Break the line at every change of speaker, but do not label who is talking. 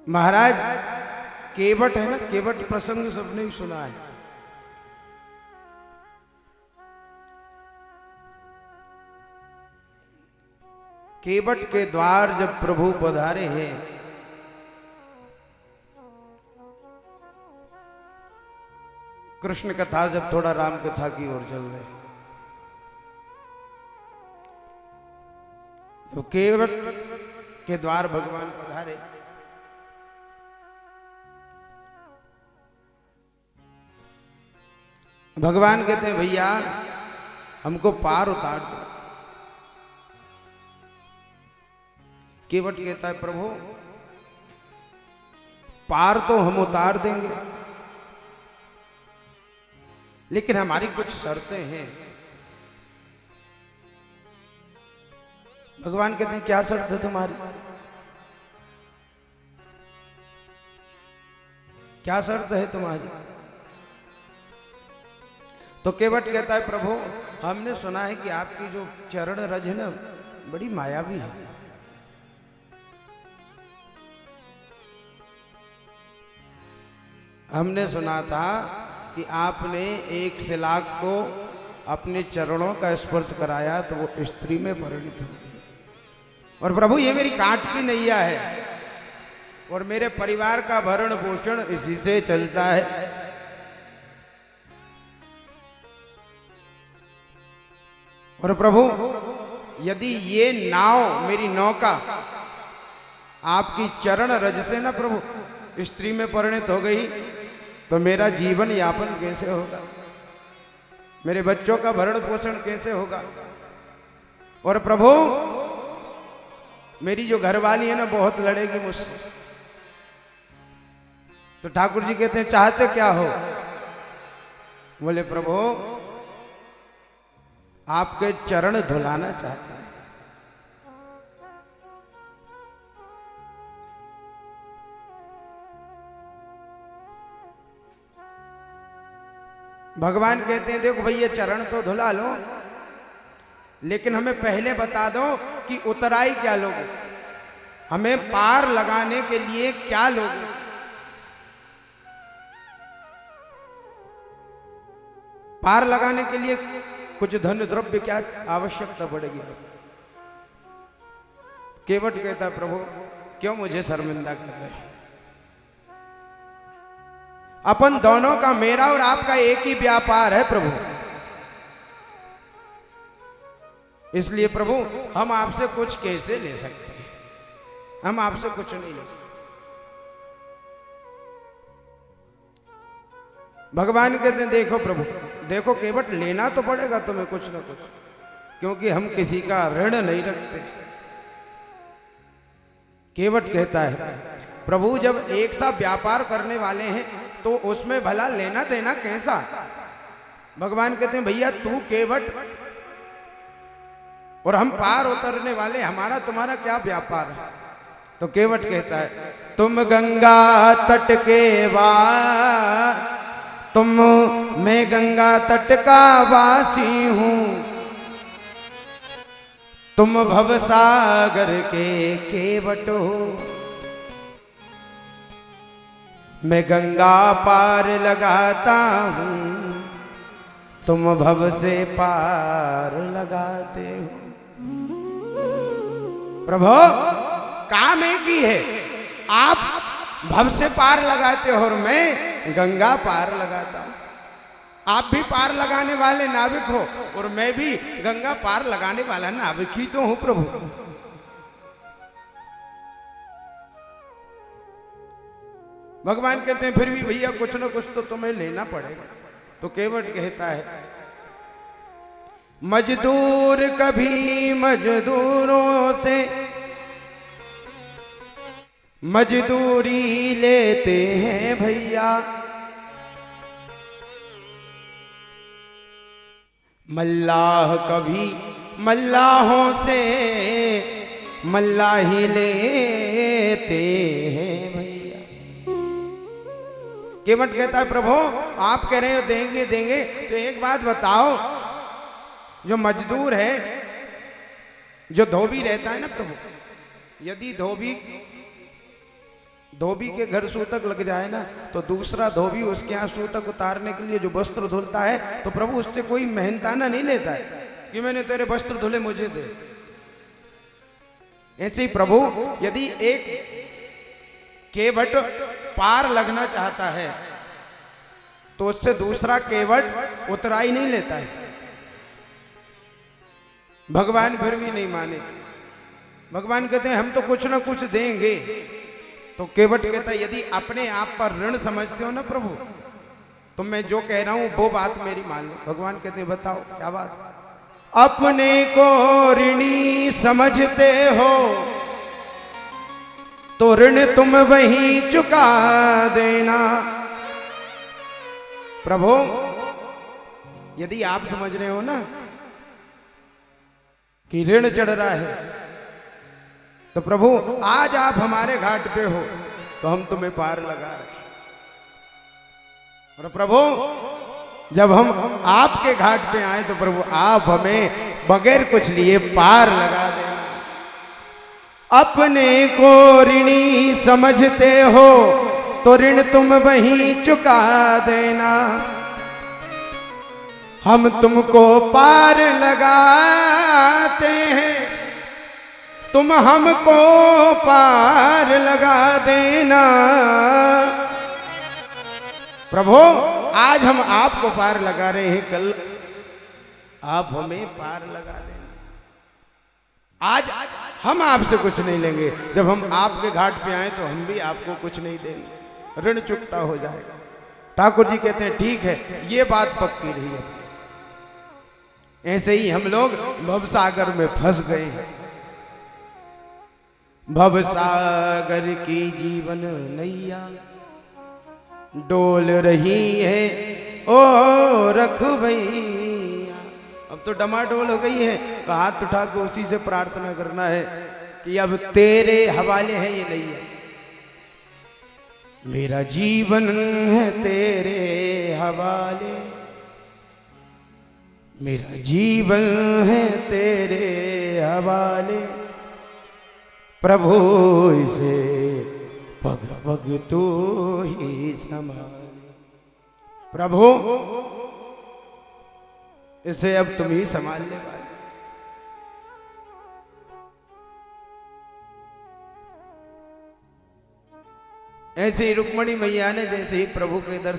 महाराज केवट है ना, केवट प्रसंग सबने ही सुना है। केवट के द्वार जब प्रभु पधारे हैं, कृष्ण कथा जब थोड़ा राम कथा की ओर चल रहे, तो केवट के द्वार भगवान पधारे। भगवान कहते हैं भैया हमको पार उतार दो। केवट कहता है प्रभु पार तो हम उतार देंगे, लेकिन हमारी कुछ शर्तें हैं। भगवान कहते हैं क्या शर्त है तुम्हारी? क्या शर्त है तुम्हारी? तो केवट कहता है प्रभु हमने सुना है कि आपकी जो चरण रज है ना बड़ी मायावी है। हमने सुना था कि आपने एक शिलाक को अपने चरणों का स्पर्श कराया तो वो स्त्री में परिणित हो गई। और प्रभु ये मेरी काट की नैया है और मेरे परिवार का भरण पोषण इसी से चलता है। और प्रभु यदि ये नाव मेरी नौका आपकी चरण रज से ना प्रभु स्त्री में परिणत हो गई तो मेरा जीवन यापन कैसे होगा, मेरे बच्चों का भरण पोषण कैसे होगा? और प्रभु मेरी जो घरवाली है ना बहुत लड़ेगी मुझसे। तो ठाकुर जी कहते हैं चाहते क्या हो? बोले प्रभु आपके चरण धुलाना चाहते हैं। भगवान कहते हैं देखो भैया चरण तो धुला लो, लेकिन हमें पहले बता दो कि उतराई क्या लोगे, हमें पार लगाने के लिए क्या लोगे? पार लगाने के लिए कुछ धन द्रव्य क्या आवश्यकता पड़ेगी? केवट कहता प्रभु क्यों मुझे शर्मिंदा कर रहे हैं? अपन दोनों का, मेरा और आपका एक ही व्यापार है प्रभु, इसलिए प्रभु हम आपसे कुछ कैसे ले सकते हैं? हम आपसे कुछ नहीं ले सकते। भगवान कहते हैं देखो प्रभु देखो केवट लेना तो पड़ेगा तुम्हें कुछ ना कुछ, क्योंकि हम किसी का ऋण नहीं रखते। केवट कहता है प्रभु जब एक सा व्यापार करने वाले हैं तो उसमें भला लेना देना कैसा? भगवान कहते हैं भैया तू केवट और हम पार उतरने वाले, हमारा तुम्हारा क्या व्यापार है? तो केवट कहता है तुम गंगा तट के वार, मैं गंगा तट का वासी हूं, तुम भवसागर के केवट हो। मैं गंगा पार लगाता हूं, तुम भव से पार लगाते हो। प्रभु काम एक ही है, आप भव से पार लगाते हो और मैं गंगा पार लगाता हूं। आप भी पार लगाने वाले नाविक हो और मैं भी गंगा पार लगाने वाला नाविक ही तो हूं प्रभु। भगवान कहते हैं फिर भी भैया कुछ ना कुछ तो तुम्हें लेना पड़ेगा। तो केवट कहता है मजदूर कभी मजदूरों से मजदूरी लेते हैं भैया, मल्लाह कभी मल्लाहों से मल्लाही लेते हैं भैया। केवट कहता है प्रभु आप कह रहे हो देंगे देंगे, तो एक बात बताओ जो मजदूर है, जो धोबी रहता है ना प्रभु, यदि धोबी धोबी के घर सूतक लग जाए ना तो दूसरा धोबी उसके यहाँ सूतक उतारने के लिए जो वस्त्र धुलता है तो प्रभु उससे कोई मेहनताना नहीं लेता है कि मैंने तेरे वस्त्र धुले मुझे दे। ऐसे ही प्रभु यदि एक केवट पार लगना चाहता है तो उससे दूसरा केवट उतराई नहीं लेता है। भगवान फिर भी नहीं माने। भगवान कहते हैं हम तो कुछ ना कुछ देंगे। तो केवट कहता है यदि अपने आप पर ऋण समझते हो ना प्रभु तो मैं जो कह रहा हूं वो बात मेरी मान लो। भगवान कहते हैं बताओ क्या बात। अपने को ऋणी समझते हो तो ऋण तुम वहीं चुका देना। प्रभु यदि आप समझ रहे हो ना कि ऋण चढ़ रहा है तो प्रभु आज आप हमारे घाट पे हो तो हम तुम्हें पार लगा रहे। और प्रभु जब हम आपके घाट पे आए तो प्रभु आप हमें बगैर कुछ लिए पार लगा देना। अपने को ऋणी समझते हो तो ऋण तुम वहीं चुका देना। हम तुमको पार लगाते हैं तुम हमको पार लगा देना। प्रभु आज हम आपको पार लगा रहे हैं कल आप हमें पार लगा देना। आज हम आपसे कुछ नहीं लेंगे जब हम आपके घाट पे आए तो हम भी आपको कुछ नहीं देंगे। ऋण चुकता हो जाएगा। ठाकुर जी कहते हैं ठीक है ये बात पक्की रही है। ऐसे ही हम लोग भवसागर में फंस गए हैं। भवसागर की जीवन नैया डोल रही है ओ रखवैया। अब तो डमाडोल हो गई है तो हाथ उठा के उसी से प्रार्थना करना है कि अब तेरे हवाले है ये नैया। मेरा जीवन है तेरे हवाले मेरा जीवन है तेरे हवाले। प्रभु इसे पग पग तू ही संभाले। प्रभु इसे अब तुम ही संभालने वाले। ऐसे ही रुक्मणी मैया ने जैसे ही प्रभु के दर्शन